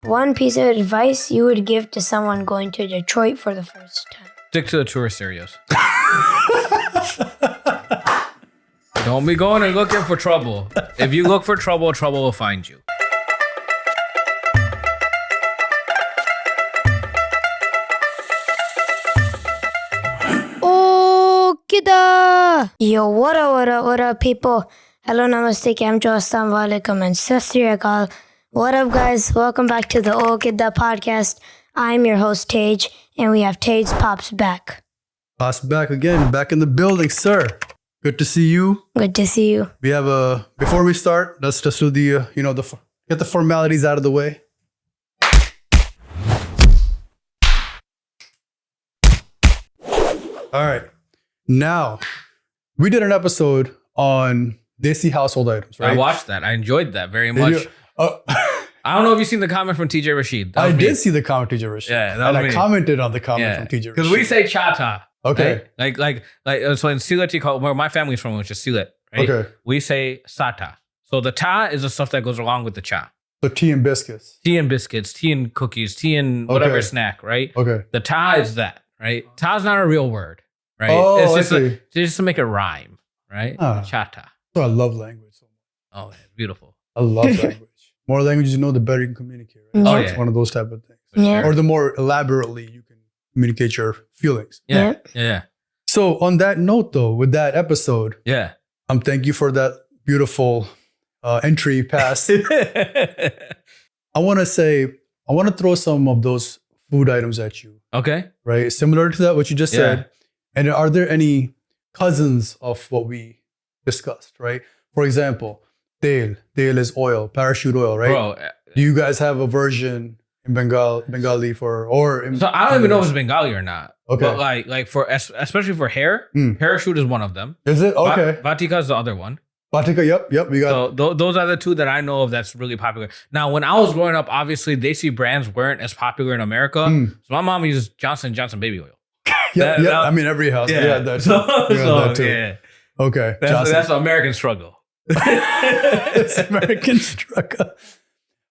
One piece of advice you would give to someone going to Detroit for the first time. Stick to the tourist areas. Don't be going and looking for trouble. If you look for trouble, trouble will find you. Oh Kiddan! Yo, what up, people? Hello, namaste, kamcho, assalamu alaikum, and sat sri akal. What up, guys? Welcome back to the Oh Kiddan podcast. I'm your host, Tej, and we have Tej's Pops back. Pops back again, back in the building, sir. Good to see you. Good to see you. We have before we start, let's just do the, get the formalities out of the way. All right. Now, we did an episode on Desi household items, right? I watched that. I enjoyed that very much. I don't know if you've seen the comment from TJ Rashid. I did see the comment from TJ Rashid. Yeah, and I commented on the comment from TJ Rashid. Because we say chata. Okay. Right? Like so in Sylhet, where my family's from, which is Sylhet, right? Okay. We say sata. So the ta is the stuff that goes along with the cha. So tea and biscuits. Tea and biscuits, tea and cookies, tea and whatever snack, right? Okay. The ta is that, right? Ta is not a real word, right? Oh, it's just to make it rhyme, right? Chata. So I love language so much. Oh, man, beautiful. I love language. More languages you know, the better you can communicate, right? Yeah. It's one of those type of things. Yeah. Or the more elaborately you can communicate your feelings. Yeah. So on that note, though, with that episode, thank you for that beautiful entry pass. I want to throw some of those food items at you. Okay. Right? Similar to that, what you just said. And are there any cousins of what we discussed, right? For example, Tel is oil, parachute oil, right? Bro, do you guys have a version in Bengali so I don't even know if it's Bengali or not. Okay. But like for especially for hair, parachute is one of them. Is it? Okay. Vatika is the other one. Vatika, yep. We got. So those are the two that I know of that's really popular. Now, when I was growing up, obviously Desi brands weren't as popular in America. So my mom used Johnson & Johnson baby oil. Yeah. I mean, every house. Yeah, that too. That too. Yeah. Okay. That's the American struggle. It's American struggle.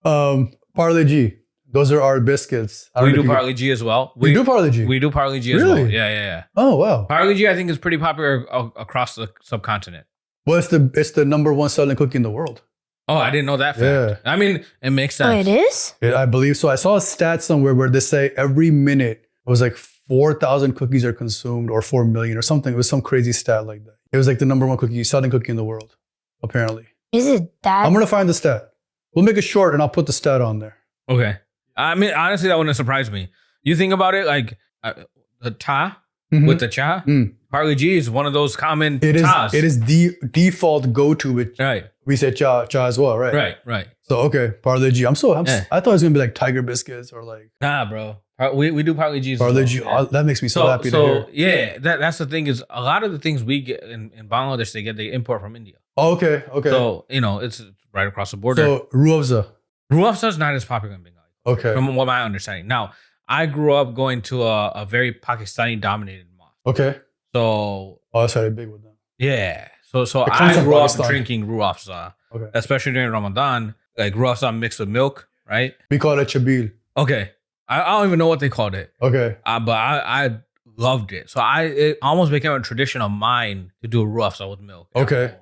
Parle G. Those are our biscuits. We do Parle G as well. We do Parle G. We do Parle G as well. Yeah. Oh wow. Parle G I think is pretty popular across the subcontinent. Well, it's the number one selling cookie in the world. Oh, I didn't know that fact. Yeah. I mean, it makes sense. Oh, it is? I believe so. I saw a stat somewhere where they say every minute it was like 4,000 cookies are consumed or 4 million or something. It was some crazy stat like that. It was like the number one selling cookie in the world, apparently. Is it that? I'm going to find the stat. We'll make it short and I'll put the stat on there. Okay. I mean, honestly, that wouldn't surprise me. You think about it, like the ta with the cha, Parle G is one of those common tas. It is the default go-to with we say cha as well, right? Right. So, okay, Parle G. I thought it was going to be like Tiger Biscuits or like... Nah, bro. We do Parle G. Parle G. Oh, that makes me so happy to hear. Yeah, that's the thing is a lot of the things we get in Bangladesh, they import from India. Oh, okay. So, it's right across the border. So, Ruafza. Ruafza is not as popular in Bengali. Okay. From what my understanding. Now, I grew up going to a very Pakistani-dominated mosque. Okay. So... Oh, that's very big with them. Yeah. So I grew up drinking Ruafza. Okay. Especially during Ramadan. Like Ruafza mixed with milk, right? We call it chabil. Okay. I don't even know what they called it. Okay. But I loved it. So it almost became a tradition of mine to do a Ruafza with milk. Okay.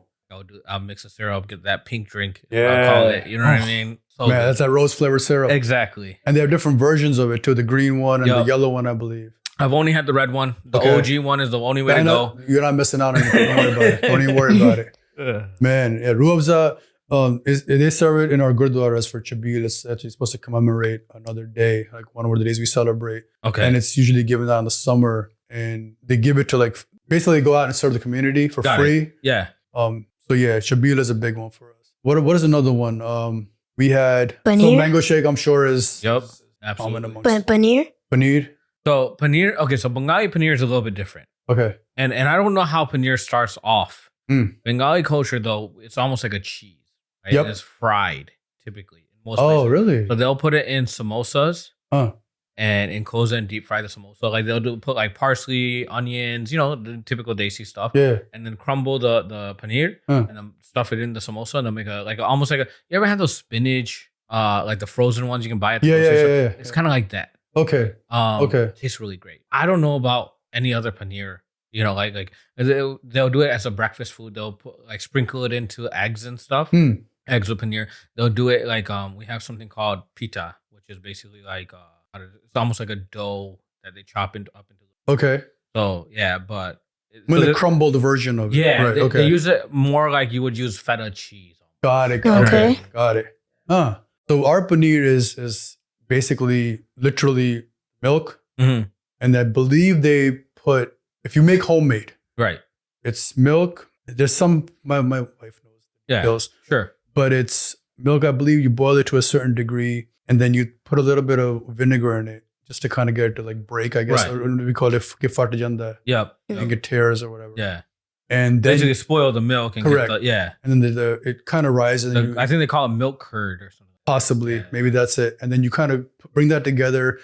I'll mix the syrup, get that pink drink. Yeah. I'll call it. You know what I mean? So man, that's that rose flavored syrup. Exactly. And they have different versions of it too. The green one and the yellow one, I believe. I've only had the red one. The OG one is the only way to go. You're not missing out on anything. Don't worry about it. Don't even worry about it. Man, Ruafza, they serve it in our gurdwaras for chabil. It's actually supposed to commemorate another day, like one of the days we celebrate. Okay. And it's usually given out in the summer. And they give it to like, basically go out and serve the community for free. Yeah. So yeah, chabil is a big one for us. What is another one? We had paneer? So mango shake, I'm sure is absolutely. Paneer? So paneer, okay, so Bengali paneer is a little bit different. Okay. And I don't know how paneer starts off. Bengali culture though, it's almost like a cheese, right? Yep. It's fried typically. In most places. Really? So they'll put it in samosas. And in koza and deep fry the samosa. Like they'll put like parsley, onions, the typical Desi stuff. Yeah. And then crumble the paneer and then stuff it in the samosa and they'll make almost like you ever had those spinach like the frozen ones you can buy at the Yeah, grocery store. yeah. It's kind of like that. Okay. Okay. Tastes really great. I don't know about any other paneer. You know, like they'll do it as a breakfast food. They'll put, like sprinkle it into eggs and stuff. Eggs with paneer. They'll do it like we have something called pita, which is basically like it's almost like a dough that they chop into. Okay. So yeah, but the crumbled version of it. Yeah, Right. Okay. They use it more like you would use feta cheese. Got it. Okay. Got it. So our paneer is basically literally milk, and I believe they put, if you make homemade, right? It's milk. There's some my wife knows. Yeah. Details, sure. But it's milk. I believe you boil it to a certain degree, and then you put a little bit of vinegar in it just to kind of get it to like break. I guess Right. or we call it ke fart janda. Yep. And get tears or whatever. Yeah. And then Basically spoil the milk and correct. Get the, and then it kind of rises. And I think they call it milk curd or something. possibly maybe that's it. And then you kind of bring that together.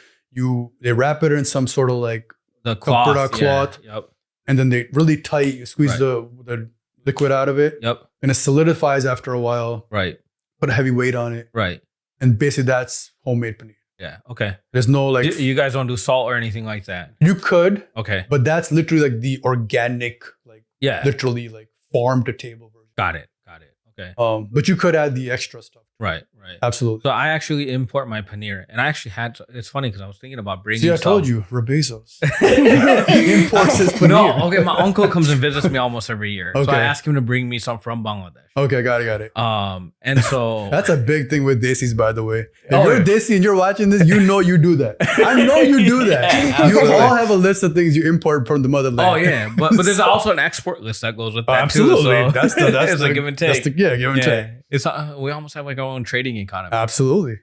They wrap it in some sort of like The cloth. cloth. Yeah. Yep. And then they really tight. You squeeze the liquid out of it. Yep. And it solidifies after a while. Right. Put a heavy weight on it. Right. And basically that's homemade paneer. Yeah. Okay. There's no like You guys don't do salt or anything like that. you could, Okay. but that's literally like the organic, like Yeah. literally like farm to table version. Got it. Okay. But you could add the extra stuff. Right. Absolutely. So I actually import my paneer, and I actually had. It's funny because I was thinking about bringing. See, I some. told you, Bezos. He imports his paneer. No, okay. My uncle comes and visits me almost every year, so Okay. I ask him to bring me some from Bangladesh. Okay, got it. And so That's a big thing with Desis, by the way. If Oh, you're yeah. Desi and you're watching this, you know you do that. I know you do that. You Absolutely. all have a list of things you import from the motherland. Oh yeah, but there's also an export list that goes with that Absolutely. too. So That's it's a give and take. give and take. It's we almost have like our own trading economy. Absolutely.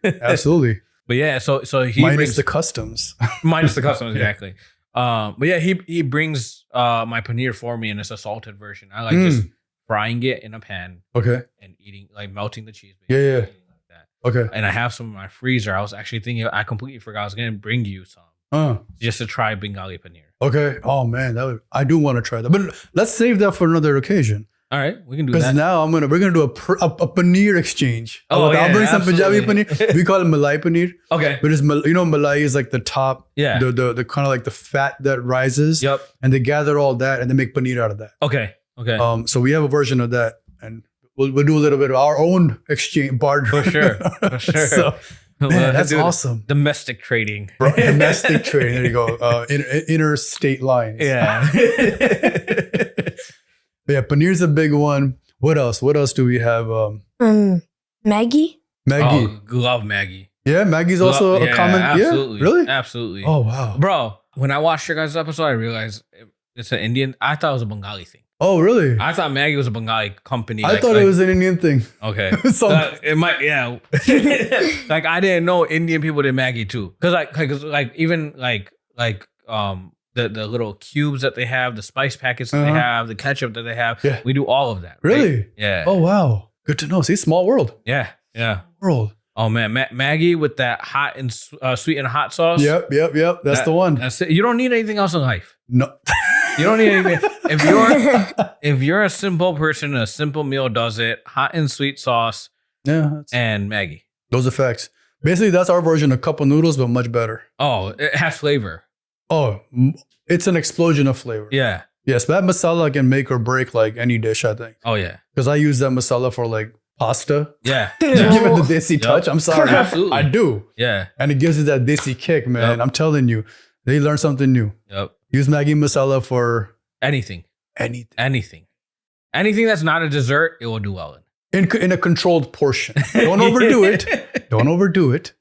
But yeah, so he Minus brings the customs. minus the customs exactly. But yeah, he brings my paneer for me, and it's a salted version. I like just frying it in a pan Okay. and eating, like melting the cheese. Yeah. eating like that. Okay. And I have some in my freezer. I was actually thinking, I completely forgot I was gonna bring you some just to try Bengali paneer. Okay. Oh man, I do want to try that. But let's save that for another occasion. All right, we can do Because that. now we're gonna do a paneer exchange. Oh, I'll yeah, bring some Punjabi absolutely. paneer. We call it Malai paneer. Okay. But it's Malai is like the top, Yeah. the kind of like the fat that rises. Yep. And they gather all that and they make paneer out of that. Okay. So we have a version of that, and we'll do a little bit of our own exchange barter. For sure. So, man, that's Dude, awesome. Domestic trading. Bro, domestic trade. There you go. Interstate lines. Yeah. Yeah, paneer's a big one. What else? What else do we have? Maggie? Maggie. Oh, love Maggie. Yeah, Maggie's also a common. Absolutely. Yeah, really? Absolutely. Oh wow. Bro, when I watched your guys' episode, I realized it's an Indian. I thought it was a Bengali thing. Oh really? I thought Maggie was a Bengali company. I thought it was an Indian thing. Okay. Some- It might, yeah. Like I didn't know Indian people did Maggie too, because like even the little cubes that they have, the spice packets that they have, the ketchup that they have. Yeah. We do all of that. Right? Really? Yeah. Oh wow. Good to know. See, small world. Yeah. World. Oh man, Maggie with that hot and sweet and hot sauce. Yep. That's the one. That's it. You don't need anything else in life. No. You don't need anything. If you're a simple person, a simple meal does it. Hot and sweet sauce Yeah. and Maggie. Those are facts. Basically, that's our version of cup of noodles, but much better. Oh, it has flavor. Oh, it's an explosion of flavor. Yeah. Yes, that masala can make or break like any dish, I think. Oh yeah. Because I use that masala for like pasta. Yeah. To give it the desi Yep. touch. I'm sorry. Absolutely. I do. Yeah. And it gives it that desi kick, man. Yep. I'm telling you, they learn something new. Yep. Use Maggi masala for Anything. anything. Anything that's not a dessert, it will do well in. In a controlled portion. Don't overdo it. Don't overdo it.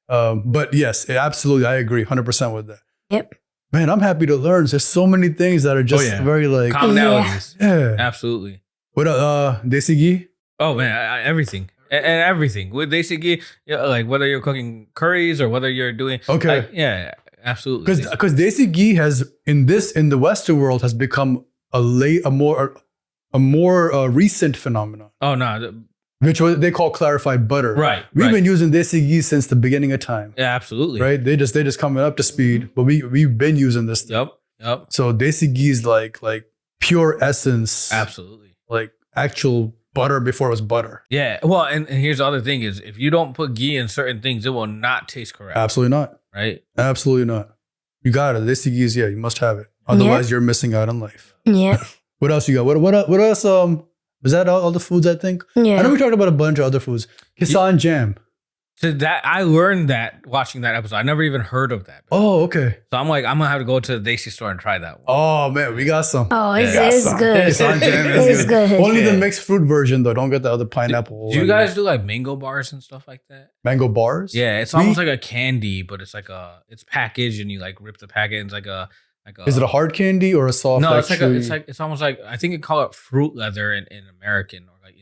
But yes, absolutely. I agree 100% with that. Yep. Man, I'm happy to learn. There's so many things that are just very like Commonalities. Yeah. Absolutely. What desi ghee? Oh man, everything. And everything. With Desi ghee, like whether you're cooking curries or whether you're doing Okay. yeah, absolutely. Because desi ghee has in the Western world has become a more recent phenomenon, Oh no. which they call clarified butter. Right. We've right. been using desi ghee since the beginning of time. Yeah, absolutely. Right? They just coming up to speed, but we've been using this thing. Yep. So desi ghee is like pure essence, Absolutely. like actual butter before it was butter. Yeah. Well, and here's the other thing is if you don't put ghee in certain things, it will not taste correct. Absolutely not. Right? Absolutely not. You got it. Desi ghee is, you must have it. Otherwise, you're missing out on life. Yeah. What else you got? What else? Was that all the foods, I think? Yeah. I know we talked about a bunch of other foods. Kisan jam. So that I learned that watching that episode. I never even heard of that. Oh, okay. So I'm like, I'm gonna have to go to the Desi store and try that one. Oh man, we got some. Oh, it's some. good. Kisan jam It's good. Only the mixed fruit version though. Don't get the other pineapple. Do you guys do like mango bars and stuff like that? Mango bars? Yeah, it's almost like a candy, but it's like it's packaged and you like rip the packet. And it's like a. Is it a hard candy or a soft? No, like it's almost like I think you call it fruit leather in American or like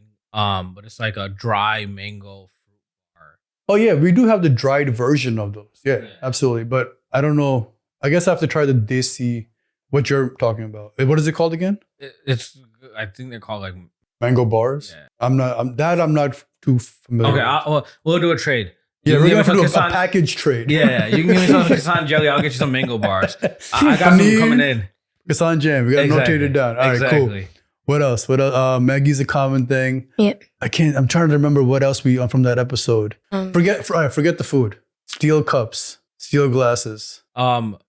but it's like a dry mango fruit bar. Oh yeah, we do have the dried version of those. Yeah, absolutely. But I don't know. I guess I have to try the Desi. What you're talking about? What is it called again? It's I think they're called like mango bars. Yeah. I'm not too familiar. Okay, we'll do a trade. Yeah, we're going to do a package trade. Yeah, you can give me some Kisan jelly. I'll get you some mango bars. I got some coming in. Kisan jam. We got to notate it down. All right, cool. What else? Maggie's a common thing. Yep. I'm trying to remember what else we from that episode. Forget the food. Steel cups, steel glasses,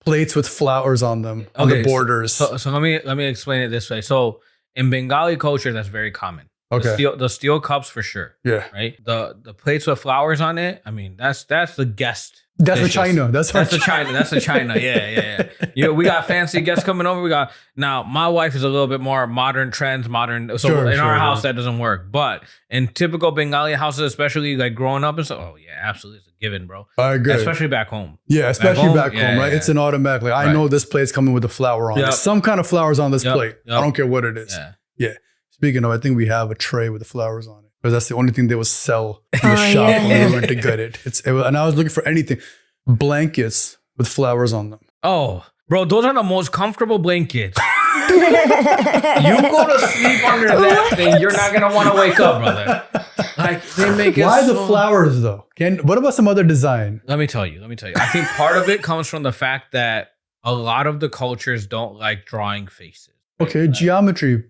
plates with flowers on them on the borders. So let me explain it this way. So in Bengali culture, that's very common. Okay. The steel cups for sure. Yeah. Right. The plates with flowers on it. I mean, that's the guest. That's the China. That's the China. That's the China. Yeah. We got fancy guests coming over. Now my wife is a little bit more modern trends, modern. So in our house that doesn't work. But in typical Bengali houses, especially like growing up and stuff, oh yeah, absolutely, it's a given, bro. I agree. Especially back home. Yeah, especially back home, right? Yeah. It's an automatic. Like I know this plate's coming with a flower on it. Some kind of flowers on this plate. I don't care what it is. Yeah. Speaking of, I think we have a tray with the flowers on it because that's the only thing they would sell in the shop when we went to get it. And I was looking for anything, blankets with flowers on them. Oh, bro, those are the most comfortable blankets. You go to sleep under that thing, you're not gonna want to wake up, brother. Like they make it. Why the flowers though? What about some other design? Let me tell you. I think part of it comes from the fact that a lot of the cultures don't like drawing faces. Okay, geometry.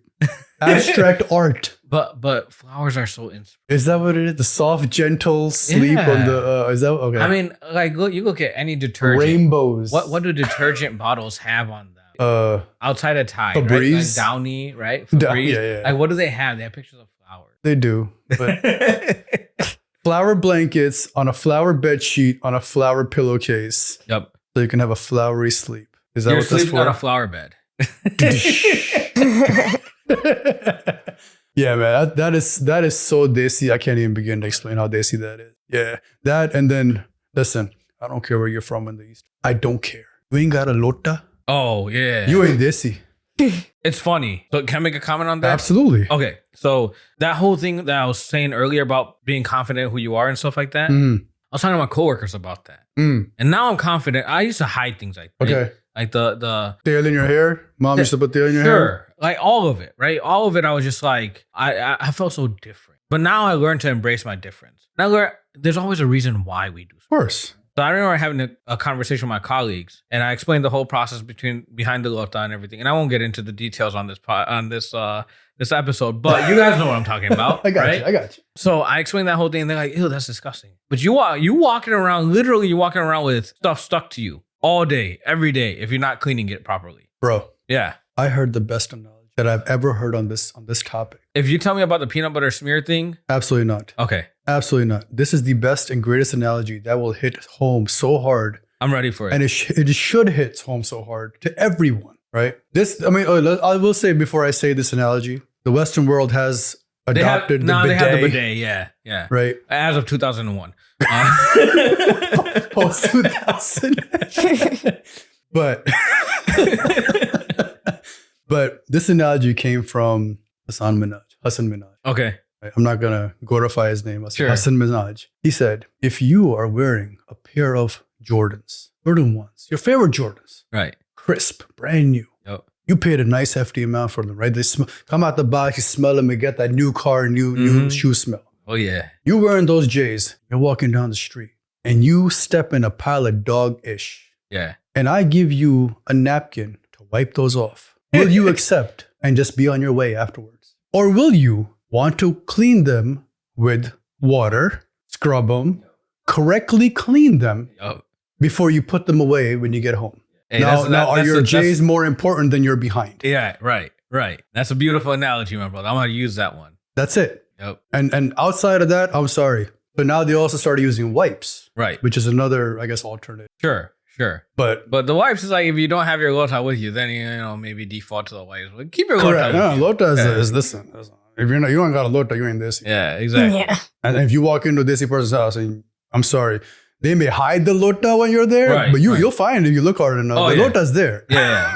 Abstract art, but flowers are so inspirational. Is that what it is? The soft, gentle sleep on the. Is that okay? I mean, like you look at any detergent. Rainbows. What do detergent bottles have on them? Outside of Tide, Febreze, right? Like Downy, right? Febreze. Yeah. Like what do they have? They have pictures of flowers. They do. But flower blankets on a flower bed sheet on a flower pillowcase. Yep. So you can have a flowery sleep. Is that You're what that's sleeping for? on a flower bed. Yeah, man, that is so Desi. I can't even begin to explain how Desi that is. Yeah, that and then listen, I don't care where you're from in the East. I don't care. You ain't got a lota. Oh yeah, you ain't Desi. It's funny. So can I make a comment on that? Absolutely. Okay, so that whole thing that I was saying earlier about being confident who you are and stuff like that. I was talking to my coworkers about that, and now I'm confident. I used to hide things like that. Okay. Like the tail in your hair. Mom used to put tail in your hair. Sure, like all of it, right? All of it. I was just like, I felt so different. But now I learned to embrace my difference. Now there's always a reason why we do. Of course. So I remember having a conversation with my colleagues, and I explained the whole process behind the lota and everything. And I won't get into the details on this episode, but you guys know what I'm talking about. I got you. So I explained that whole thing, and they're like, "Ew, that's disgusting." But you walking around with stuff stuck to you all day, every day, if you're not cleaning it properly. Bro. Yeah. I heard the best analogy that I've ever heard on this topic. If you tell me about the peanut butter smear thing. Absolutely not. Okay. Absolutely not. This is the best and greatest analogy that will hit home so hard. I'm ready for it. And it should hit home so hard to everyone, right? I will say before I say this analogy, the Western world has adopted the bidet. They have the bidet, yeah. Right. As of 2001. Post 2000. But this analogy came from Hassan Minhaj. Okay. I'm not going to glorify his name. Sure. Hassan Minhaj. He said, if you are wearing a pair of Jordan 1s, your favorite Jordans, right, crisp, brand new, you paid a nice hefty amount for them, right? They come out the box, you smell them, you get that new car, new shoe smell. Oh, yeah. You wearing those J's, you're walking down the street, and you step in a pile of dog-ish. Yeah. And I give you a napkin to wipe those off. Will you accept and just be on your way afterwards? Or will you want to clean them with water, scrub them, correctly clean them before you put them away when you get home. Hey, now are your J's more important than your behind? Yeah, right. That's a beautiful analogy, my brother. I'm going to use that one. That's it. Yep. And outside of that, I'm sorry. But now they also started using wipes. Right. Which is another, I guess, alternative. Sure. But the wipes is like, if you don't have your lota with you, then, maybe default to the wipes. But keep your lota with you. Lota is listen. If you don't got a lota, you ain't Desi. Yeah, exactly. Yeah. And if you walk into a Desi person's house, and I'm sorry, they may hide the lota when you're there, but you'll find it if you look hard enough. The lota's there. Yeah.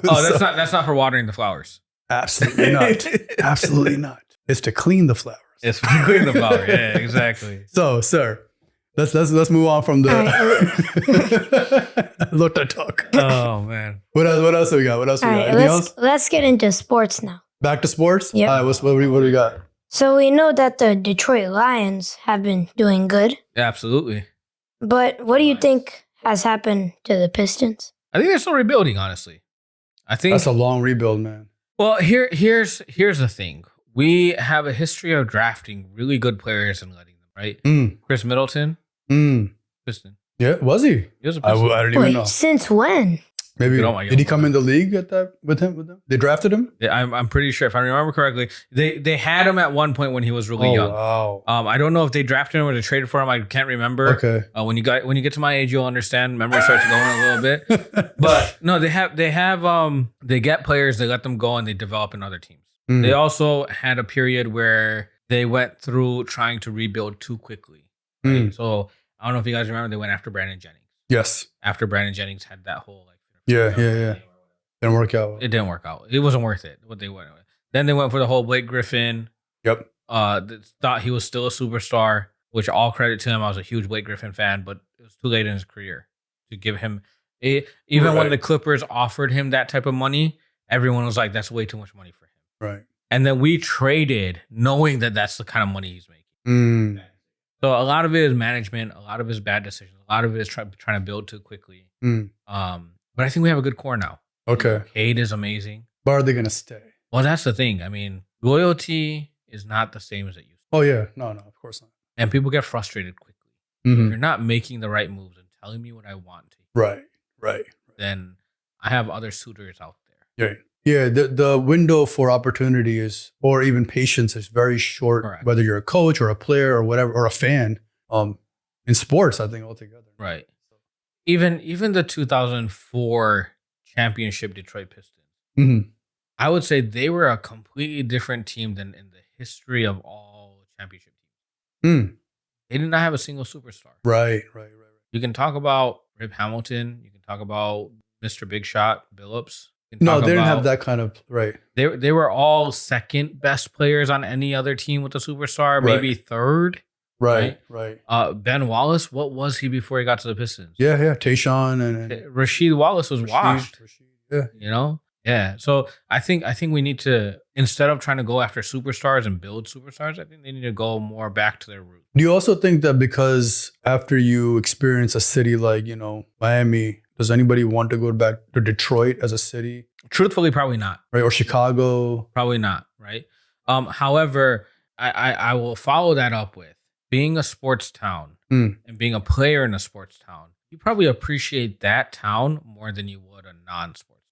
Oh, that's not for watering the flowers. Absolutely not. Absolutely not. It's to clean the flowers. It's to clean the flower. Yeah, exactly. So, sir, let's move on from the lota talk. Oh man. What else we got? Anything else? Let's get into sports now. Back to sports? Yeah. All right, what do we got? So we know that the Detroit Lions have been doing good. Yeah, absolutely. But what do you think has happened to the Pistons? I think they're still rebuilding, honestly. I think that's a long rebuild, man. Well, here's the thing. We have a history of drafting really good players and letting them, right? Chris Middleton, Piston. Yeah, was he? He was a Piston. I don't even know. Since when? Maybe did he come in the league with them? They drafted him? Yeah, I'm pretty sure, if I remember correctly, they had him at one point when he was really young. Wow. I don't know if they drafted him or they traded for him. I can't remember. Okay. When you get to my age, you'll understand. Memory starts going a little bit. But no, they get players, they let them go, and they develop in other teams. They also had a period where they went through trying to rebuild too quickly. Right? So I don't know if you guys remember, they went after Brandon Jennings. Yes. After Brandon Jennings had that whole Yeah. Didn't work out. It didn't work out. It wasn't worth it, what they went with. Then they went for the whole Blake Griffin. Yep. Thought he was still a superstar, which all credit to him. I was a huge Blake Griffin fan, but it was too late in his career to give him even when the Clippers offered him that type of money, everyone was like, that's way too much money for him. Right. And then we traded knowing that that's the kind of money he's making. So a lot of it is management, a lot of it is bad decisions, a lot of it is trying to build too quickly. But I think we have a good core now. Okay. Cade is amazing. But are they going to stay? Well, that's the thing. I mean, loyalty is not the same as it used to be. Oh, yeah. No, of course not. And people get frustrated quickly. If you're not making the right moves and telling me what I want to. Right. Then I have other suitors out there. Yeah. The window for opportunity is, or even patience is very short. Correct. Whether you're a coach or a player or whatever, or a fan. In sports, I think altogether. Right. Even the 2004 championship Detroit Pistons, I would say they were a completely different team than in the history of all championship teams. They did not have a single superstar. Right. You can talk about Rip Hamilton. You can talk about Mr. Big Shot Billups. No, they didn't have that kind of, right. They were all second best players on any other team with a superstar, maybe third. Right. Ben Wallace, what was he before he got to the Pistons? Yeah. Tayshaun and Rasheed Wallace was washed. Yeah. Yeah. So I think we need to, instead of trying to go after superstars and build superstars, I think they need to go more back to their roots. Do you also think that because after you experience a city like, Miami, does anybody want to go back to Detroit as a city? Truthfully, probably not. Right. Or Chicago? Probably not. Right. However, I will follow that up with, being a sports town and being a player in a sports town, you probably appreciate that town more than you would a non-sports.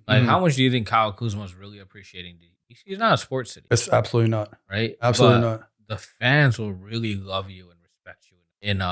How much do you think Kyle Kuzma is really appreciating? He's not a sports city. It's absolutely not. Right? Absolutely not. The fans will really love you and respect you in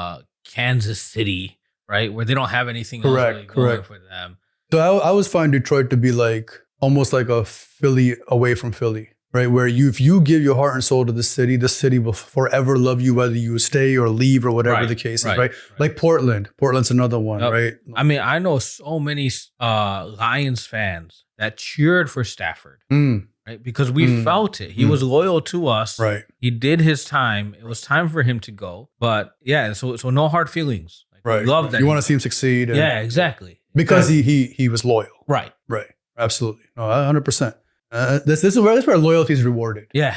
Kansas City, right? Where they don't have anything else really going for them. So I always find Detroit to be like almost like a Philly away from Philly. Right, where if you give your heart and soul to the city will forever love you, whether you stay or leave or whatever the case is. Right, like Portland. Portland's another one, right? I mean, I know so many Lions fans that cheered for Stafford, right? Because we felt it. He was loyal to us. Right. He did his time. It was time for him to go. But yeah, so no hard feelings. Right. Love that. You want to see him succeed. Yeah, exactly. Because he was loyal. Right. Absolutely. No, 100%. This is where loyalty is rewarded. Yeah.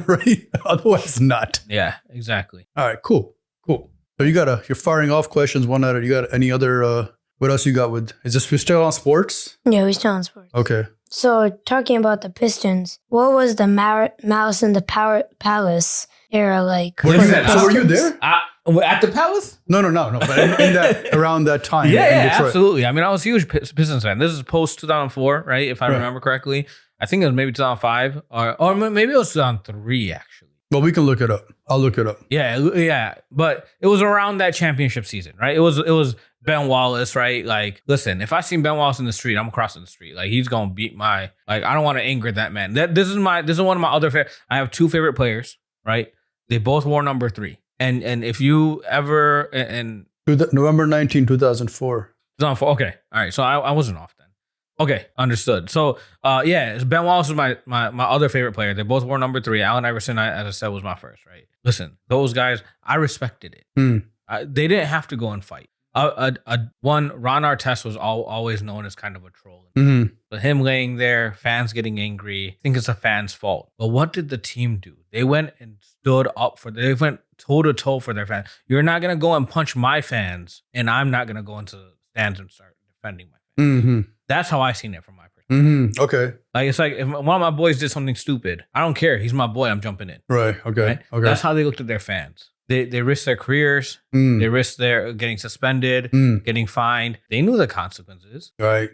Right? Otherwise not. Yeah, exactly. All right, cool. So you're firing off questions one at a, you got any other, what else you got with, is this, we're still on sports? Yeah, we're still on sports. Okay. So talking about the Pistons, what was the Malice in the Palace era like? So were you there? At the Palace? No. But in that around that time. Yeah, absolutely. I mean, I was a huge Pistons fan. This is post 2004, right? If I remember correctly. I think it was maybe 2005 or maybe it was 2003 actually. Well, we can look it up. I'll look it up. Yeah. But it was around that championship season, right? It was Ben Wallace, right? Like, listen, if I seen Ben Wallace in the street, I'm crossing the street. Like, he's gonna beat I don't want to anger that man. This is one of my other favorite. I have two favorite players, right? They both wore number 3. And if you ever November 19, 2004. 2004. Okay, all right. So I wasn't off then. Okay, understood. So Ben Wallace was my other favorite player. They both wore number 3. Allen Iverson, as I said, was my first. Right. Listen, those guys, I respected it. They didn't have to go and fight. Ron Artest was always known as kind of a troll. Mm-hmm. But him laying there, fans getting angry, I think it's a fan's fault. But what did the team do? They went and stood up they went toe to toe for their fans. You're not gonna go and punch my fans, and I'm not gonna go into the stands and start defending my fans. Mm-hmm. That's how I seen it from my perspective. Mm-hmm. Okay. Like, it's like if one of my boys did something stupid, I don't care. He's my boy. I'm jumping in. Right. Okay. Right? Okay. That's how they looked at their fans. They risked their careers. They risked their getting suspended, getting fined. They knew the consequences. Right.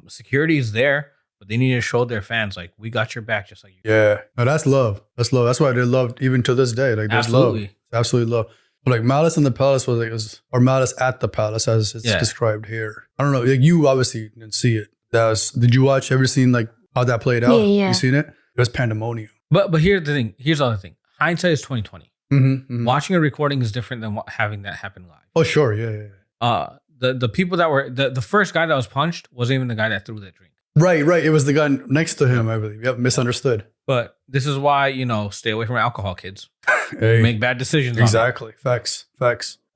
Security is there, but they need to show their fans, like, we got your back, just like you. Yeah. No, that's love. That's love. That's why they're loved even to this day. Like, there's love. Absolutely love. But like Malice in the Palace or Malice at the Palace, as it's described here. I don't know. Like, you obviously didn't see it. Did you watch? Ever seen like how that played out? Yeah. You seen it? It was pandemonium. But here's the thing. Here's the other thing. Hindsight is 2020. Mm-hmm. Watching a recording is different than having that happen live. Oh, sure. Yeah. The people that were the first guy that was punched wasn't even the guy that threw the drink. Right. It was the guy next to him, I believe. Yep, misunderstood. But this is why, stay away from alcohol, kids. Hey, make bad decisions. Exactly. Facts.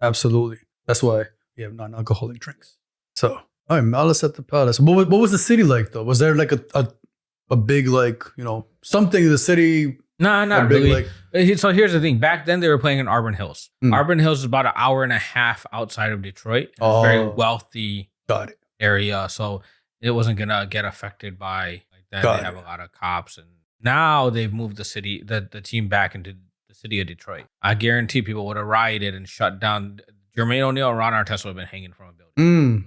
Absolutely. That's why we have non-alcoholic drinks. So, all right, Malice at the Palace. What was the city like, though? Was there like a big, like, something in the city? No, not really. So here's the thing. Back then, they were playing in Auburn Hills. Auburn Hills is about an hour and a half outside of Detroit. It's a very wealthy area. So it wasn't going to get affected by like that. They have a lot of cops. And now they've moved the team back into the city of Detroit. I guarantee people would have rioted and shut down. Jermaine O'Neal and Ron Artest would have been hanging from a building.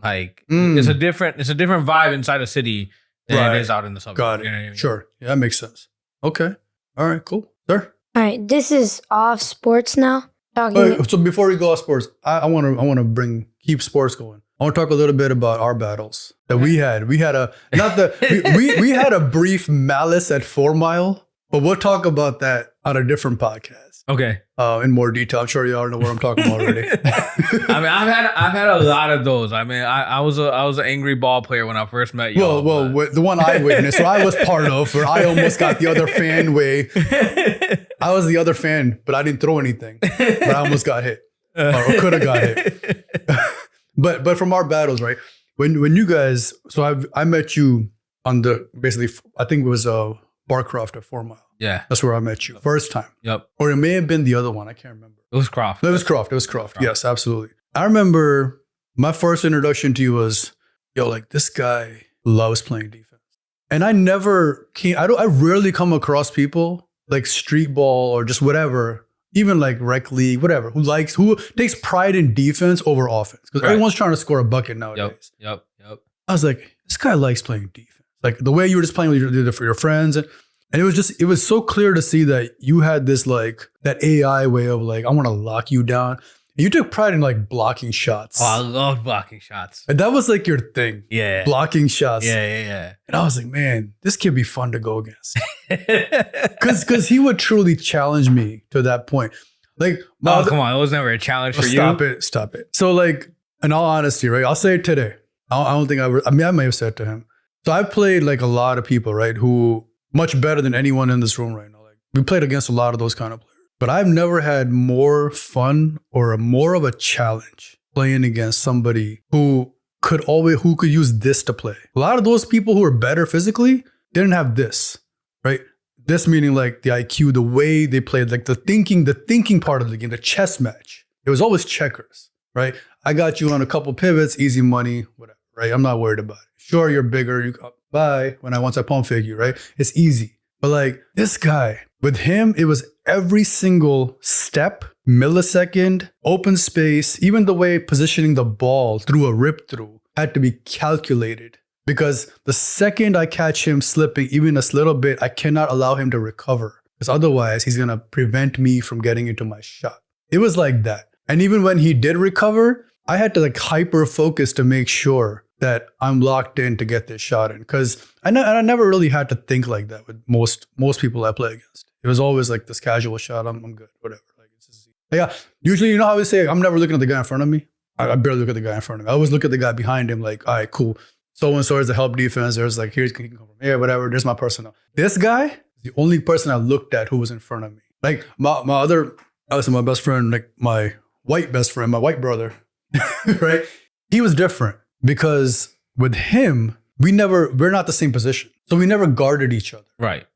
It's a different vibe inside a city than it is out in the suburbs. Got it. You know what I mean? Sure. Yeah, that makes sense. Okay. All right, cool. Sir? All right, this is off sports now. So before we go off sports, I want to keep sports going. I want to talk a little bit about our battles that we had. We had we had a brief Malice at 4 Mile, but we'll talk about that on a different podcast. Okay. In more detail. I'm sure you all know what I'm talking about already. I mean, I've had a lot of those. I mean, I was an angry ball player when I first met you. Well, the one I witnessed, or I was part of, where I almost got the other fan way. I was the other fan, but I didn't throw anything. But I almost got hit, or could have got hit. But from our battles, right? When you guys, so I met you on basically, I think it was Barcroft at 4 Mile. Yeah. That's where I met you. First time. Yep. Or it may have been the other one. I can't remember. It was Croft. No, it was Croft. Yes, absolutely. I remember my first introduction to you was, like, this guy loves playing defense. And I rarely come across people like street ball or just whatever, even like rec league, whatever, who takes pride in defense over offense. Because everyone's trying to score a bucket nowadays. Yep. I was like, this guy likes playing defense. Like the way you were just playing with for your friends. And it was so clear to see that you had this like that AI way of like, I want to lock you down. And you took pride in like blocking shots. Oh, I loved blocking shots. And that was like your thing. Yeah. Blocking shots. Yeah. And I was like, man, this could be fun to go against. Because he would truly challenge me to that point. Like, come on. It was never a challenge for you. Stop it. So like, in all honesty, right? I'll say it today. I don't think I may have said it to him. So I've played like a lot of people, right? Who much better than anyone in this room right now. Like we played against a lot of those kind of players. But I've never had more fun or more of a challenge playing against somebody who could use this to play. A lot of those people who are better physically didn't have this, right? This meaning like the IQ, the way they played, like the thinking part of the game, the chess match. It was always checkers, right? I got you on a couple pivots, easy money, whatever, right? I'm not worried about it. Sure, you're bigger. bye. Once I pump fake you, right? It's easy. But like this guy, with him, it was every single step, millisecond, open space, even the way positioning the ball through a rip through had to be calculated. Because the second I catch him slipping even a little bit, I cannot allow him to recover. Because otherwise, he's going to prevent me from getting into my shot. It was like that. And even when he did recover, I had to like hyper focus to make sure that I'm locked in to get this shot in. Because I never really had to think like that with most people I play against. It was always like this casual shot. I'm good, whatever. Like it's just, yeah. Usually, you know how we say, I'm never looking at the guy in front of me. I barely look at the guy in front of me. I always look at the guy behind him. Like, all right, cool. So-and-so is the help defense. There's like, here's he can come from here, whatever. There's my personnel. This guy is the only person I looked at who was in front of me. Like my best friend, like my white best friend, my white brother, right? He was different because with him, we're not the same position. So we never guarded each other. Right.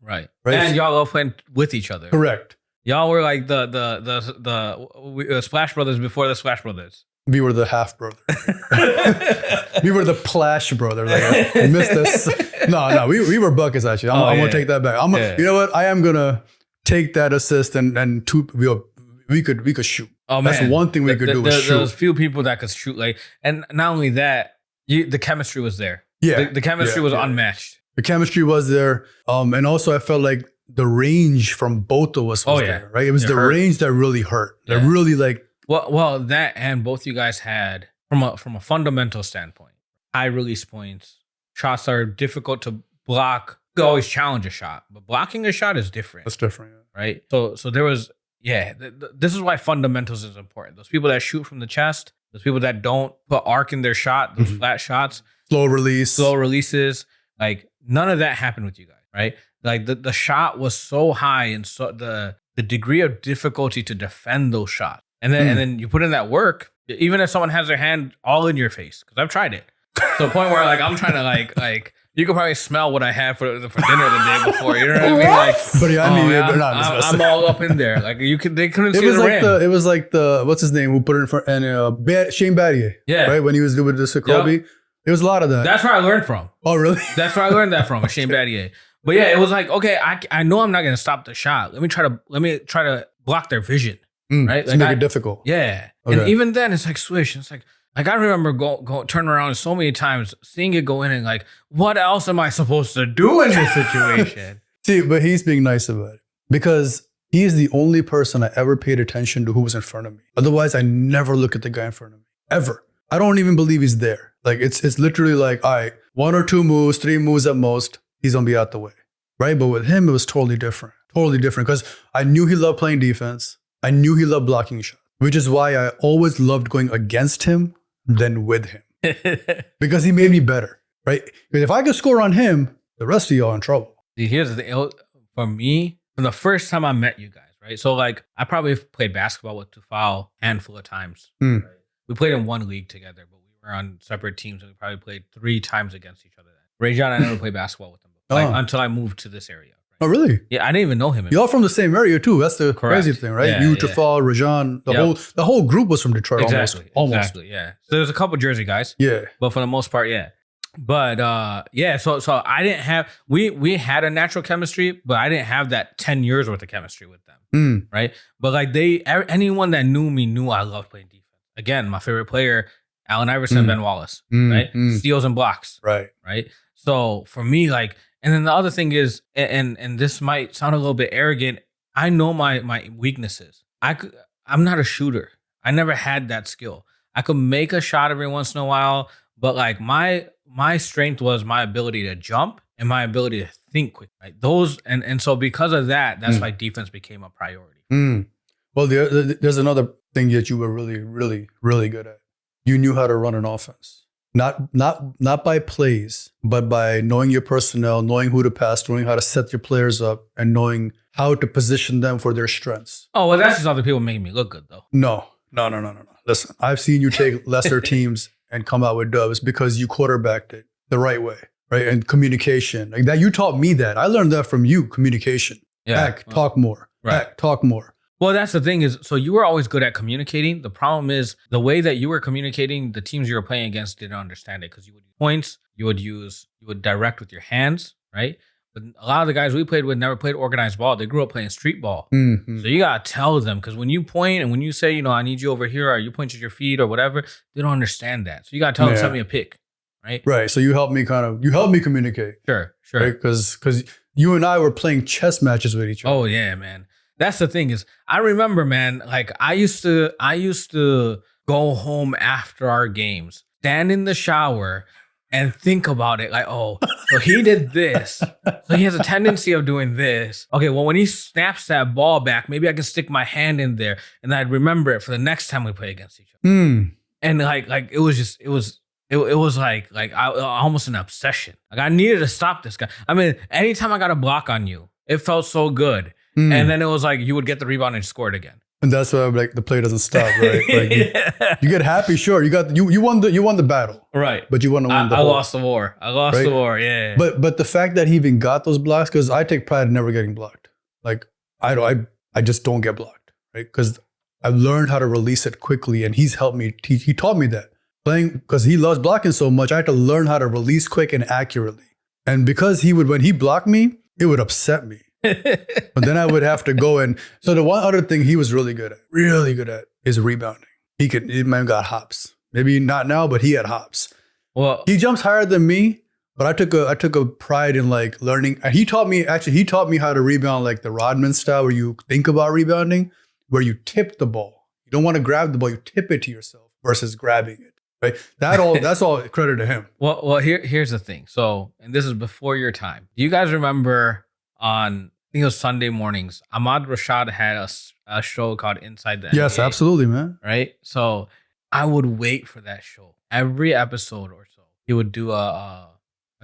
And y'all all playing with each other. Correct. Y'all were like the Splash Brothers before the Splash Brothers. We were the half brother. We were the Plash brother. Like I missed this. No, we were buckets actually. I'm gonna take that back. You know what? I am gonna take that assist and we could shoot. Oh man, that's one thing we could do was shoot. There was few people that could shoot. Like, and not only that, the chemistry was there. Yeah, the chemistry was unmatched. The chemistry was there, and also I felt like the range from both of us was there. Right, it was the range that really hurt. That really like. Well, that and both you guys had from a fundamental standpoint, high release points, shots are difficult to block. You always challenge a shot, but blocking a shot is different. That's different, right? So there was, this is why fundamentals is important. Those people that shoot from the chest, those people that don't put arc in their shot, those flat shots, slow releases, like none of that happened with you guys, right? Like the shot was so high, and so the degree of difficulty to defend those shots. And then you put in that work, even if someone has their hand all in your face, because I've tried it. To the point where like I'm trying to like you could probably smell what I had for dinner the day before. You know what I mean? Like, but yeah, I'm all up in there. Like they couldn't see the rim. It was like the what's his name who put it in front and Shane Battier. Yeah, right when he was doing this with Kobe. Yep. There was a lot of that. That's where I learned from. Oh really? That's where I learned that from, Shane Battier. But yeah, it was like okay, I know I'm not gonna stop the shot. Let me try to block their vision. Right, like make it difficult. Yeah, okay. And even then, it's like swish. It's like I remember go turn around so many times, seeing it go in, and like, what else am I supposed to do in this situation? See, but he's being nice about it because he's the only person I ever paid attention to who was in front of me. Otherwise, I never look at the guy in front of me ever. I don't even believe he's there. Like it's literally like, all right, 1 or 2 moves, 3 moves at most, he's gonna be out the way, right? But with him, it was totally different because I knew he loved playing defense. I knew he loved blocking shots, which is why I always loved going against him than with him. Because he made me better, right? Because if I could score on him, the rest of y'all are in trouble. See, here's the thing. For me, from the first time I met you guys, right? So like, I probably played basketball with Tufal a handful of times. Right? We played in one league together, but we were on separate teams and we probably played 3 times against each other. Ray John, I never played basketball with him until I moved to this area. Oh, really? Yeah, I didn't even know him. Y'all from the same area too. That's the crazy thing, right? Yeah, you, Tafal, Rajan, the whole group was from Detroit. Exactly. Almost. Yeah. So there's a couple Jersey guys. Yeah. But for the most part, yeah. But so I didn't have we had a natural chemistry, but I didn't have that 10 years worth of chemistry with them. Right? But like anyone that knew me knew I loved playing defense. Again, my favorite player, Allen Iverson, Ben Wallace, right? Steals and blocks. Right. So for me, like. And then the other thing is, and this might sound a little bit arrogant, I know my weaknesses. I'm not a shooter. I never had that skill. I could make a shot every once in a while, but like my strength was my ability to jump and my ability to think quick. Right? Those and so because of that, that's why defense became a priority. Well, there's another thing that you were really, really, really good at. You knew how to run an offense. Not by plays, but by knowing your personnel, knowing who to pass, knowing how to set your players up, and knowing how to position them for their strengths. Oh, well, that's just other people making me look good, though. No. Listen, I've seen you take lesser teams and come out with dubs because you quarterbacked it the right way, right? And communication. Like that, you taught me that. I learned that from you, communication. Yeah. Talk more. Right. Talk more. Well, that's the thing is, so you were always good at communicating. The problem is the way that you were communicating, the teams you were playing against didn't understand it because you would use points, you would direct with your hands, right? But a lot of the guys we played with never played organized ball. They grew up playing street ball. Mm-hmm. So you got to tell them because when you point and when you say, I need you over here or you point at your feet or whatever, they don't understand that. So you got to tell them, send me a pick, right? Right. So you helped me communicate. Sure. Right? Because you and I were playing chess matches with each other. Oh, yeah, man. That's the thing is, I remember, man, like I used to go home after our games, stand in the shower and think about it. Like, oh, so he did this. So he has a tendency of doing this. Okay, well, when he snaps that ball back, maybe I can stick my hand in there and I'd remember it for the next time we play against each other. And like it was like almost an obsession. Like I needed to stop this guy. I mean, anytime I got a block on you, it felt so good. And then it was like you would get the rebound and score it again. And that's why like the play doesn't stop, right? Like you get happy, sure. You won the battle, right? But you want to win I lost the war. I lost the war. Yeah. But the fact that he even got those blocks, because I take pride in never getting blocked. Like I just don't get blocked, right? Because I've learned how to release it quickly, and he's helped me. He taught me that playing because he loves blocking so much. I had to learn how to release quick and accurately. And because when he blocked me, it would upset me. But then I would have to go and so the one other thing he was really good at is rebounding. Man got hops. Maybe not now, but he had hops. Well, he jumps higher than me, but I took a pride in like learning. And he taught me how to rebound like the Rodman style, where you think about rebounding, where you tip the ball. You don't want to grab the ball, you tip it to yourself versus grabbing it. Right? That's all credit to him. Well, here's the thing. So, and this is before your time. Do you guys remember on I think it was Sunday mornings, Thahmin Rashid had a show called Inside the NBA. Yes, absolutely, man. Right? So I would wait for that show. Every episode or so, he would do a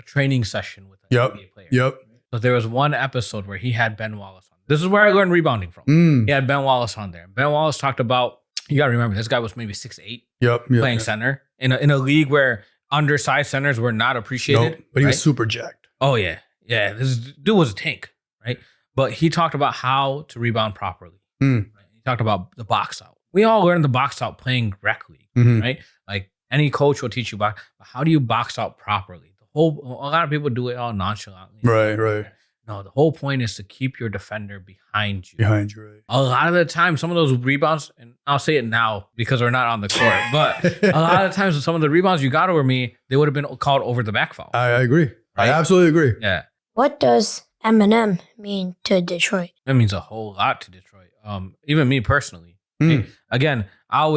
training session with an NBA player. Yep. So there was one episode where he had Ben Wallace on. This is where I learned rebounding from. He had Ben Wallace on there. Ben Wallace talked about, you got to remember, this guy was maybe 6'8", playing center in a league where undersized centers were not appreciated. No, but he was super jacked. Oh, yeah. Yeah, this dude was a tank, right? But he talked about how to rebound properly. Right? He talked about the box out. We all learned the box out playing rec league, right? Like any coach will teach you about how do you box out properly. A lot of people do it all nonchalantly. Right. No, the whole point is to keep your defender behind you. Right. A lot of the time, some of those rebounds, and I'll say it now because we're not on the court, but a lot of times, some of the rebounds you got over me, they would have been called over the back foul. I agree. Right? I absolutely agree. Yeah. What does Eminem mean to Detroit? It means a whole lot to Detroit. Even me personally. Okay? Again, I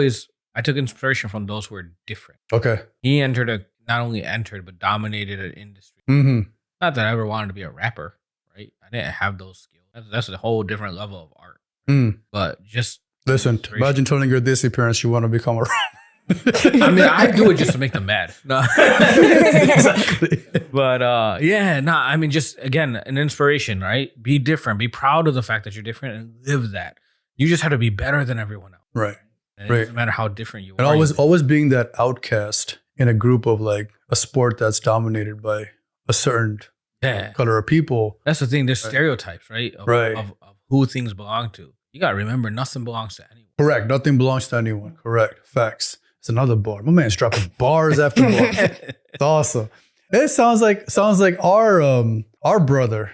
took inspiration from those who were different. Okay. He not only entered, but dominated an industry. Not that I ever wanted to be a rapper, right? I didn't have those skills. That's a whole different level of art. But just listen, imagine telling your Desi parents you want to become a rapper. I mean, I do it just to make them mad. No. Exactly. But I mean, just again, an inspiration, right? Be different. Be proud of the fact that you're different and live that. You just have to be better than everyone else. Right. And it doesn't matter how different you are. And always being that outcast in a group of like a sport that's dominated by a certain color of people. That's the thing. There's stereotypes, right? Of who things belong to. You got to remember, nothing belongs to anyone. Correct. Nothing belongs to anyone. Correct. Facts. It's another bar. My man's dropping bars after bars. It's awesome. It sounds like our brother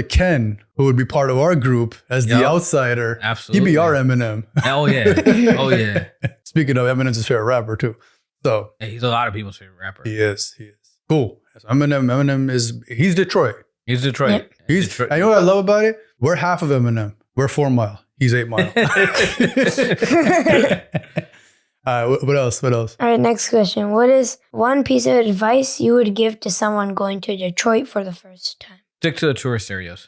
Ken, who would be part of our group as the outsider. Absolutely. He'd be our Eminem. Oh yeah. Speaking of, Eminem's his favorite rapper too. So he's a lot of people's favorite rapper. He is. Cool. So Eminem he's Detroit. He's Detroit. Detroit. I know what I love about it. We're half of Eminem. We're 4 Mile. He's 8 Mile. What else? All right, next question. What is one piece of advice you would give to someone going to Detroit for the first time? Stick to the tourist areas.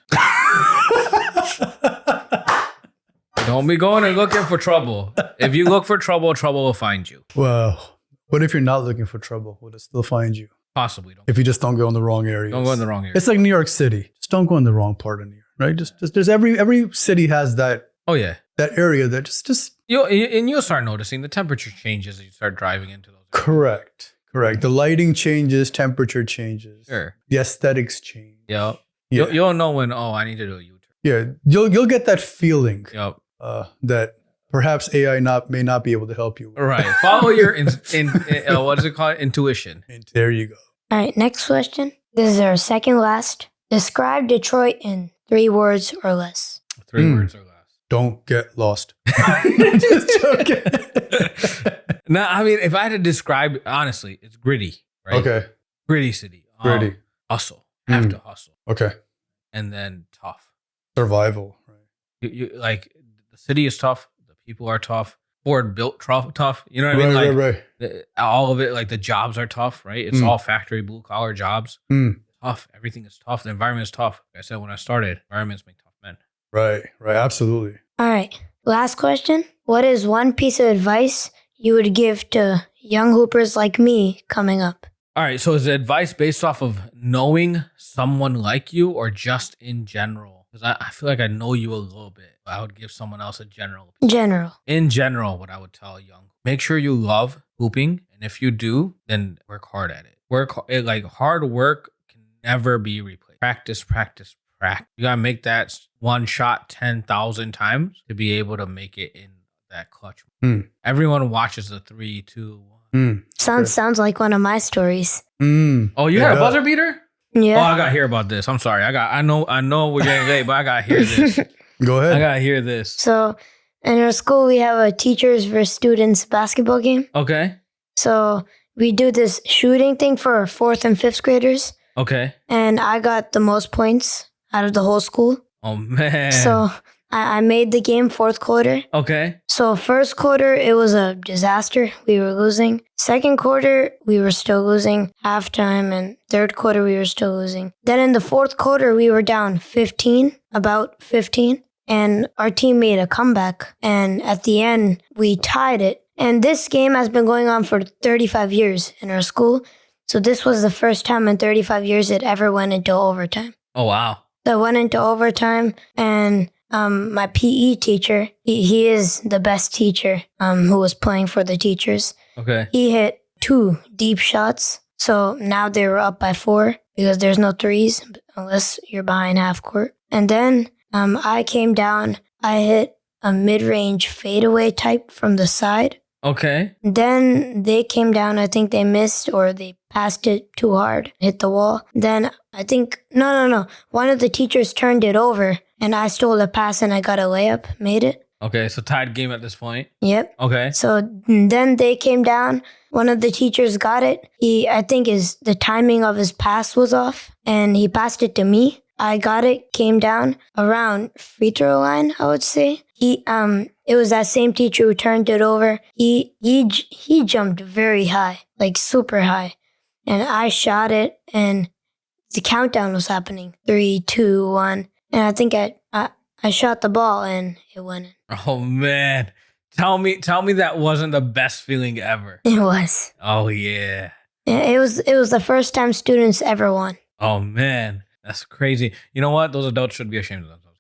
Don't be going and looking for trouble. If you look for trouble, trouble will find you. Well, what if you're not looking for trouble? Will it still find you? Possibly. If you just don't go in the wrong area. Don't go in the wrong area. It's like New York City. Just don't go in the wrong part of New York, right? Just there's every city has that. Oh yeah. That area that just you'll start noticing the temperature changes as you start driving into those areas. Correct. The lighting changes, temperature changes. Sure. The aesthetics change. Yep. You'll know when I need to do a U-turn. Yeah. You'll get that feeling. Yep. that perhaps AI may not be able to help you with. Right. Follow your what is it called? Intuition. And there you go. All right, next question. This is our second last. Describe Detroit in 3 words or less. 3 words or less. Don't get lost. Just joking. No, I mean, if I had to describe, honestly, it's gritty, right? Okay. Gritty city. Gritty. Hustle. Have to hustle. Okay. And then tough. Survival. Right. You like, the city is tough. The people are tough. Ford built tough. You know what I mean? Like, all of it, like the jobs are tough, right? It's all factory, blue collar jobs. Tough. Everything is tough. The environment is tough. Like I said, when I started, environments make tough men. Right. Absolutely. All right, last question. What is one piece of advice you would give to young hoopers like me coming up? All right, so is the advice based off of knowing someone like you or just in general? Because I feel like I know you a little bit. But I would give someone else a general. In general, what I would tell young, make sure you love hooping. And if you do, then work hard at it. Like hard work can never be replaced. Practice. You got to make that one shot 10,000 times to be able to make it in that clutch. Everyone watches the 3, 2, 1. Sounds like one of my stories. Oh, you had a buzzer beater? Yeah. Oh, I got to hear about this. I'm sorry. I know we're getting late, but I got to hear this. Go ahead. I got to hear this. So in our school, we have a teachers versus students basketball game. Okay. So we do this shooting thing for 4th and 5th graders. Okay. And I got the most points out of the whole school. Oh, man. So I made the game 4th quarter. Okay. So 1st quarter, it was a disaster. We were losing. 2nd quarter, we were still losing. Halftime and 3rd quarter, we were still losing. Then in the 4th quarter, we were down about 15. And our team made a comeback. And at the end, we tied it. And this game has been going on for 35 years in our school. So this was the first time in 35 years it ever went into overtime. Oh, wow. So I went into overtime, and my PE teacher, he is the best teacher who was playing for the teachers. Okay. He hit 2 deep shots. So now they were up by 4 because there's no threes unless you're behind half court. And then I came down. I hit a mid-range fadeaway type from the side. Okay. Then they came down. I think they missed or they passed it too hard, hit the wall. Then I think, no. One of the teachers turned it over and I stole a pass and I got a layup, made it. Okay, so tied game at this point. Yep. Okay. So then they came down. One of the teachers got it. I think the timing of his pass was off and he passed it to me. I got it, came down around free throw line, I would say. It was that same teacher who turned it over. He jumped very high, like super high. And I shot it and the countdown was happening. 3, 2, 1. And I think I shot the ball and it went in. Oh man. Tell me that wasn't the best feeling ever. It was. Oh yeah. It was the first time students ever won. Oh man. That's crazy. You know what? Those adults should be ashamed of themselves.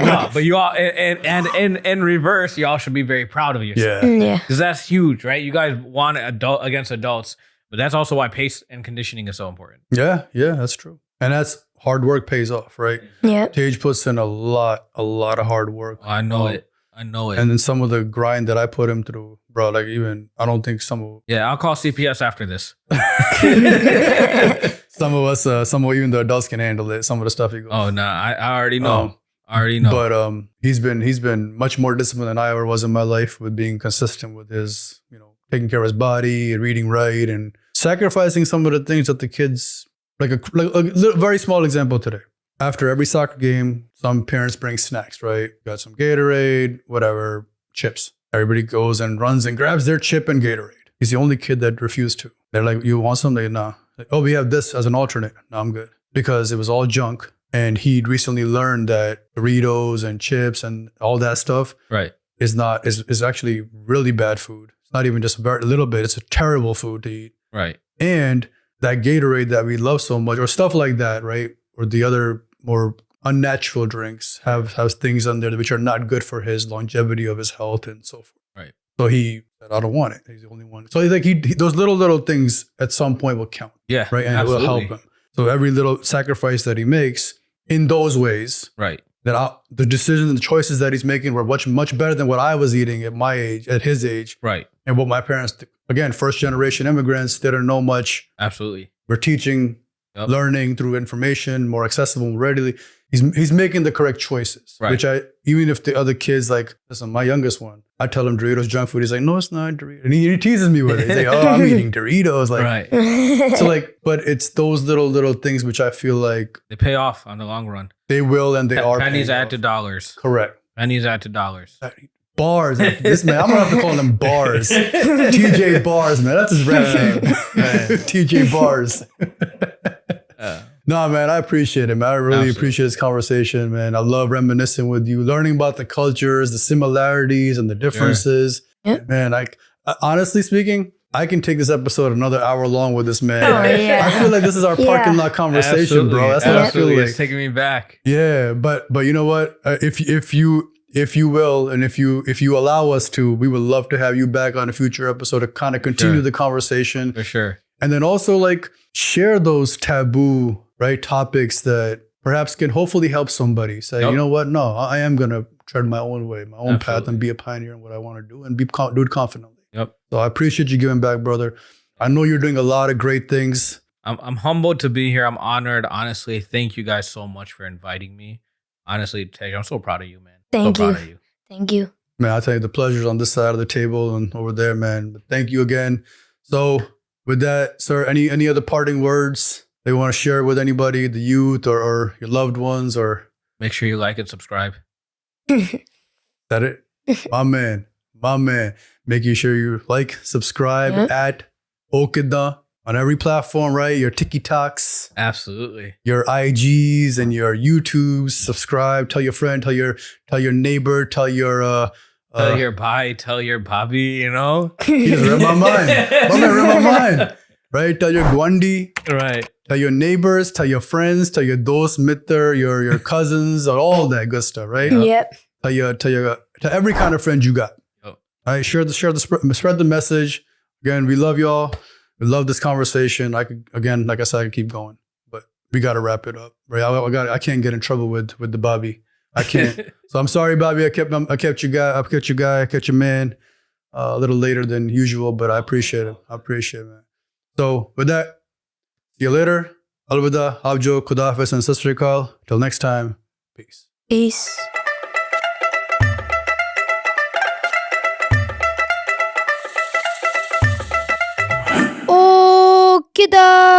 No, but you all, and in reverse, y'all should be very proud of yourself. Yeah. Because that's huge, right? You guys won against adults, but that's also why pace and conditioning is so important. Yeah, that's true. And that's hard work pays off, right? Yeah. Tej puts in a lot of hard work. I know it. And then some of the grind that I put him through, bro, like even, I don't think some of... Yeah, I'll call CPS after this. Some of us, even the adults can handle it. Some of the stuff he goes. Oh, no, I already know. But he's been much more disciplined than I ever was in my life with being consistent with his, taking care of his body and reading right and sacrificing some of the things that the kids, like a very small example today. After every soccer game, some parents bring snacks, right? Got some Gatorade, whatever, chips. Everybody goes and runs and grabs their chip and Gatorade. He's the only kid that refused to. They're like, you want something? Nah. Like, oh, we have this as an alternate. No, I'm good. Because it was all junk. And he'd recently learned that Doritos and chips and all that stuff is actually really bad food. It's not even just a very little bit. It's a terrible food to eat. Right. And that Gatorade that we love so much or stuff like that, right? Or the other more unnatural drinks have things on there which are not good for his longevity of his health and so forth. Right. So he said, I don't want it. He's the only one. So like he those little things at some point will count. Yeah. Right. And absolutely. it will help him. So every little sacrifice that he makes in those ways, right, that the decisions and the choices that he's making were much better than what I was eating at my age, at his age. Right. And what my parents, again, first generation immigrants, they don't know much. Absolutely. We're teaching, learning through information, more accessible, more readily. He's making the correct choices, right. Which even if the other kids, like, listen, my youngest one, I tell him Doritos junk food. He's like, no, it's not Doritos. And he teases me with it. He's like, oh, I'm eating Doritos. Like, right. So like, but it's those little things which I feel like they pay off on the long run. They will, and they are. Pennies add to dollars. Correct. Pennies add to dollars. Bars. This man, I'm gonna have to call him Barz. TJ Barz, man. That's his rap name. TJ Barz. No, man, I appreciate it, man. I really appreciate this conversation, man. I love reminiscing with you, learning about the cultures, the similarities, and the differences. Sure. Yep. Man, honestly speaking, I can take this episode another hour long with this man. Oh, yeah. I feel like this is our parking lot conversation, bro. That's what I feel like. It's taking me back. Yeah, but you know what? If you will, and if you allow us to, we would love to have you back on a future episode to kind of continue the conversation. For sure. And then also like share those taboo, right, topics that perhaps can hopefully help somebody. Say, you know what? No, I am going to tread my own way, my own path, and be a pioneer in what I want to do and do it confidently. Yep. So I appreciate you giving back, brother. I know you're doing a lot of great things. I'm humbled to be here. I'm honored. Honestly, thank you guys so much for inviting me. Honestly, Tej, I'm so proud of you, man. Thank you. Proud of you. Thank you. Man, I tell you, the pleasure's on this side of the table and over there, man. But thank you again. So with that, sir, any other parting words they want to share with anybody, the youth or your loved ones, or make sure you like and subscribe. Is that it? My man. Making sure you like, subscribe at Oh Kiddan on every platform, right? Your TikToks. Absolutely. Your IGs and your YouTubes. Subscribe. Tell your friend. Tell your neighbor. Tell your tell your bye. Tell your Bobby. You know. He just read my mind. My man read my mind. Right. Tell your Gwandi. Right. Tell your neighbors. Tell your friends. Tell your dost, mitter, your cousins, or all that good stuff. Right. Yep. Tell every kind of friend you got. Yep. All right. Spread the message. Again, we love y'all. We love this conversation. Like I said, I could keep going, but we got to wrap it up. Right? I can't get in trouble with the Bobby. I can't. So I'm sorry, Bobby. I kept your guy. I kept your man a little later than usual, but I appreciate it. Man. So with that, see you later. Alvida, Avjo, Kudafis, and Sat Sri Akal. Till next time, peace. Peace. Oh Kiddan.